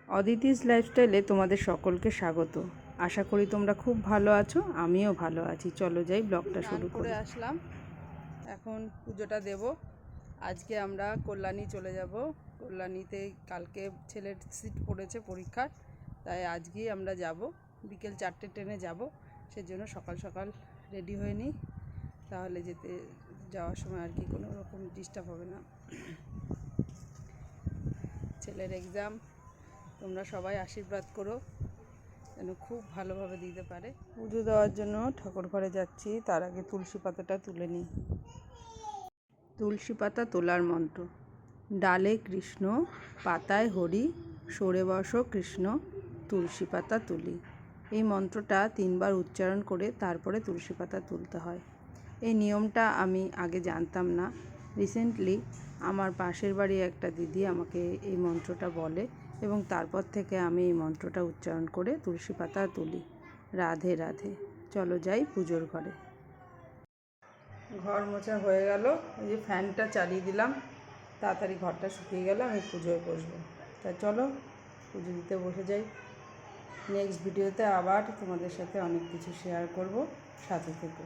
অদিতিস লাইফস্টাইলে তোমাদের সকলকে স্বাগত। আশা করি তোমরা খুব ভালো আছো, আমিও ভালো আছি। চলো যাই ব্লগটা শুরু করে আসলাম। এখন পুজোটা দেব। আজকে আমরা কল্যাণী চলে যাব। কল্যাণীতে কালকে ছেলের সিট পড়েছে পরীক্ষার, তাই আজকেই আমরা যাব। বিকেল 4টে ট্রেনে যাব, সেজন্য সকাল সকাল রেডি হয়ে নিই, তাহলে যাওয়ার সময় আর কি কোনো রকম ডিস্টার্ব হবে না। ছেলের এক্সাম, তোমরা সবাই আশীর্বাদ করো যেন খুব ভালোভাবে দিতে পারে। পুজো দেওয়ার জন্য ঠাকুর ঘরে যাচ্ছি, তার আগে তুলসী পাতাটা তুলে নিই। তুলসী পাতা তোলার মন্ত্র: ডালে কৃষ্ণ, পাতায় হরি, সরে বসো কৃষ্ণ, তুলসী পাতা তুলি। এই মন্ত্রটা 3বার উচ্চারণ করে তারপরে তুলসী পাতা তুলতে হয়। এই নিয়মটা আমি আগে জানতাম না। রিসেন্টলি আমার পাশের বাড়ি একটা দিদি আমাকে এই মন্ত্রটা বলে এবং তারপর থেকে আমি এই মন্ত্রটা উচ্চারণ করে তুলসী পাতা তুলি। রাধে রাধে। চলো যাই পুজোর ঘরে। ঘর মোছা হয়ে গেল, এই যে ফ্যানটা চালিয়ে দিলাম, তাড়াতাড়ি ঘরটা শুকিয়ে গেল, আমি পুজোয় বসবো। তা চলো পুজো দিতে বসে যাই। নেক্সট ভিডিওতে আবার তোমাদের সাথে অনেক কিছু শেয়ার করব, সাথে থেকে।